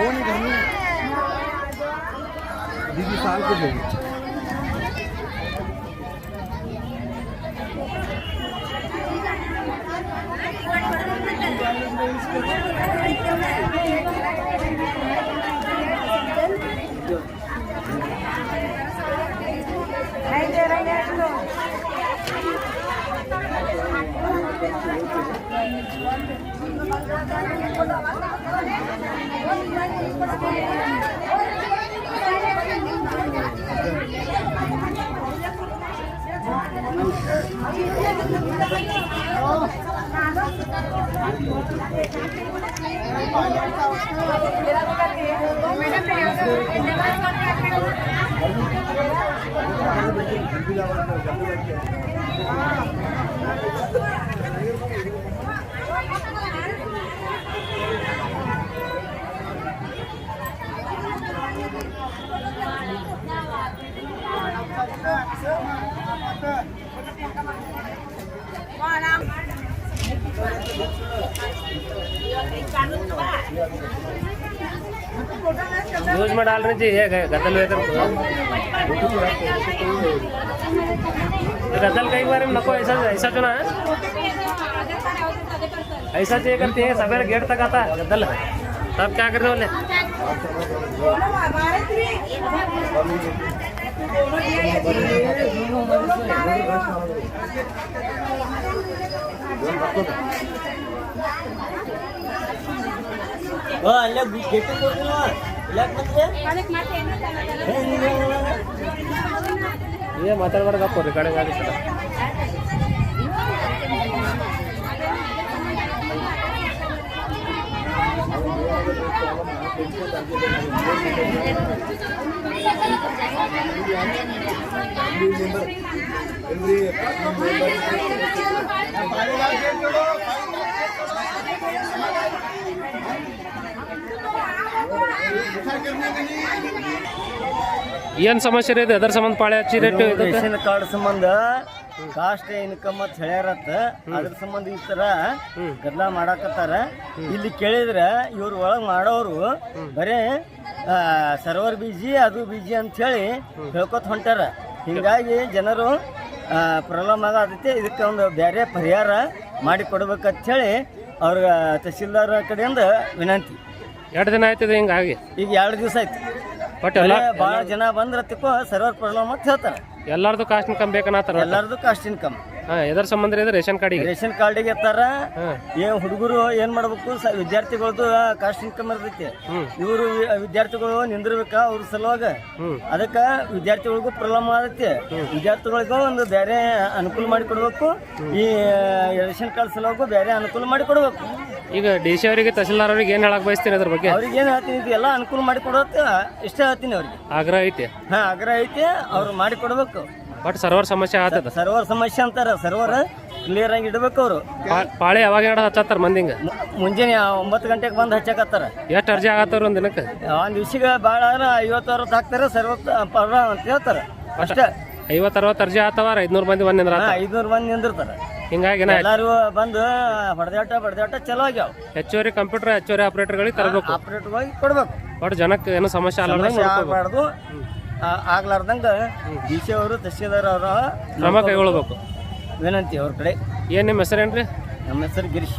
कौन है घर में? दीदी साल के लोग न्यूज में डाल रही थी ये गदल वेदर गदल कई बार नको ऐसा ऐसा चुना है ऐसा चाहिए करते हैं सवेरे गेट तक आता है गदल तब क्या करने वाले ये ಮಾತಾಡಬಾರ ಗಪ್ಪ ರೆಕಾರ್ಡಿಂಗ್ ಆಗುತ್ತೆ ಏನ್ ಸಮಸ್ಯೆ ಇದೆ ಅದರ ಸಂಬಂಧ ಪಾಳೆ ಹಚ್ಚಿ ರೇಟ್ ರೇಷನ್ ಕಾರ್ಡ್ ಸಂಬಂಧ ಕಾಸ್ಟ್ ಇನ್ಕಮ್ ಅಂತ ಹೇಳ್ಯಾರತ್ತ ಅದ್ರ ಸಂಬಂಧ ಈ ತರ ಗದ್ದಲ ಮಾಡಾಕತ್ತಾರ ಇಲ್ಲಿ ಕೇಳಿದ್ರೆ ಇವ್ರ ಒಳಗ್ ಮಾಡೋರು ಬರೇ ಸರ್ವರ್ ಬಿಜಿ ಅದು ಬಿಜಿ ಅಂತ ಹೇಳಿ ಹೇಳ್ಕೊತ ಹೊಂಟಾರ ಹಿಂಗಾಗಿ ಜನರು ಪ್ರಾಬ್ಲಮ್ ಆಗತೈತಿ ಇದಕ್ಕೆ ಒಂದು ಬೇರೆ ಪರಿಹಾರ ಮಾಡಿ ಕೊಡ್ಬೇಕಂತ ಹೇಳಿ ಅವ್ರ ತಹಸೀಲ್ದಾರ್ ಕಡೆಯಿಂದ ವಿನಂತಿ 2 ದಿನ ಆಯ್ತದೆ ಹಿಂಗಾಗಿ ಈಗ 2 ದಿವಸ ಆಯ್ತು ಬಟ್ ಎಲ್ಲ ಭಾಳ ಜನ ಬಂದ್ರತ್ತಿಕೋ ಸರ್ವರ್ ಪ್ರಾಬ್ಲಮ್ ಅಂತ ಹೇಳ್ತಾರೆ ಎಲ್ಲಾರ್ದು ಕಾಸ್ಟ್ ಇನ್ಕಮ್ ಬೇಕನ್ನತ್ತಾರ ಎಲ್ಲಾರ್ದು ಕಾಸ್ಟ್ ಇನ್ಕಮ್ ಎದರ ಸಂಬಂಧ ಇದೆ ರೇಷನ್ ಕಾರ್ಡಿಗೆ ರೇಷನ್ ಕಾರ್ಡಿಗೆ ಎತ್ತಾರ ಏನ್ ಹುಡುಗರು ಏನ್ ಮಾಡ್ಬೇಕು ವಿದ್ಯಾರ್ಥಿಗಳದ್ದು ಕಾಸ್ಟ್ ಇನ್ಕಮ್ ಇರ್ತೈತಿ ಇವರು ವಿದ್ಯಾರ್ಥಿಗಳು ನಿಂದಿರ್ಬೇಕ ಅವ್ರ ಸಲುವಾಗ ಅದಕ್ಕ ವಿದ್ಯಾರ್ಥಿಗಳಿಗೂ ಪ್ರಾಬ್ಲಮ್ ಆಗತ್ತೆ ವಿದ್ಯಾರ್ಥಿಗಳಿಗೂ ಒಂದು ಬೇರೆ ಅನುಕೂಲ ಮಾಡಿ ಕೊಡ್ಬೇಕು ಈ ರೇಷನ್ ಕಾರ್ಡ್ ಸಲುವಾಗೂ ಬೇರೆ ಅನುಕೂಲ ಮಾಡಿ ಕೊಡ್ಬೇಕು ಈಗ ಡಿ ಸಿ ಅವರಿಗೆ ತಹಸೀಲ್ದಾರ್ ಅವ್ರಿಗೆ ಏನ್ ಹೇಳಕ್ ಬಯಸ್ತೀನಿ ಅದ್ರ ಬಗ್ಗೆ ಅವ್ರಿಗೆ ಏನ್ ಹೇಳ್ತೀನಿ ಎಲ್ಲ ಅನುಕೂಲ ಮಾಡಿ ಕೊಡೋತ್ತ ಇಷ್ಟ ಹೇಳ್ತೀನಿ ಅವ್ರಿಗೆ ಆಗ್ರಹ ಐತಿ ಆಗ್ರಹ ಐತಿ ಅವ್ರು ಮಾಡಿ ಕೊಡ್ಬೇಕು ಬಟ್ ಸರ್ವರ್ ಸಮಸ್ಯೆ ಆಗ್ತದ ಸರ್ವರ್ ಸಮಸ್ಯೆ ಅಂತಾರ ಸರ್ವರ್ ಕ್ಲಿಯರ್ ಆಗಿ ಇಡಬೇಕು ಅವರು ಪಾಳೆ ಯಾವಾಗ ಹಚ್ಚತ್ತಾರ ಮಂದಿಂಗ ಮುಂಜಾನೆ 9 ಗಂಟೆಗೆ ಬಂದು ಹಚ್ಚಕತ್ತಾರ ಎಷ್ಟು ಅರ್ಜಿ ಆಗತ್ತಾರ ಒಂದ್ ದಿನಕ್ಕೆ ಒಂದ್ ದಿವ್ಸಿಗೆ ಭಾಳ 50-60 ಹಾಕ್ತಾರೆ ಸರ್ವರ್ ಅಂತ ಹೇಳ್ತಾರ ಅಷ್ಟೇ 50-60 ಅರ್ಜಿ ಆತವ 500 ಮಂದಿ ಬಂದ್ ನಿಂದ್ರ 500 ಮಂದಿ ನಿಂದಿರ್ತಾರ ಹಿಂಗಾಗಿ ಎಲ್ಲಾರು ಬಂದು ಹೊಡೆದಾಟ ಚಲೋ ಆಗ್ಯಾವ ಹೆಚ್ಚುವರಿ ಕಂಪ್ಯೂಟರ್ ಹೆಚ್ಚುವರಿ ಆಪರೇಟರ್ಗಳಿಗೆ ತರಬೇಕು ಆಪರೇಟರ್ಗಳಿಗೆ ಕೊಡ್ಬೇಕು ಬಟ್ ಜನಕ್ಕೆ ಏನು ಸಮಸ್ಯೆ ಆಗಬಾರ್ದು ಆಗ್ಲಾರ್ದಂಗ ಡಿ ಸಿ ಅವರು ತಹಸೀಲ್ದಾರ್ ಅವರ ಕ್ರಮ ಕೈಗೊಳ್ಳಬೇಕು ವಿನಂತಿ ಅವ್ರ ಕಡೆ ಏನ್ ನಿಮ್ಮ ಹೆಸರೇನ್ರಿ ನಮ್ಮ ಹೆಸರು ಗಿರೀಶ್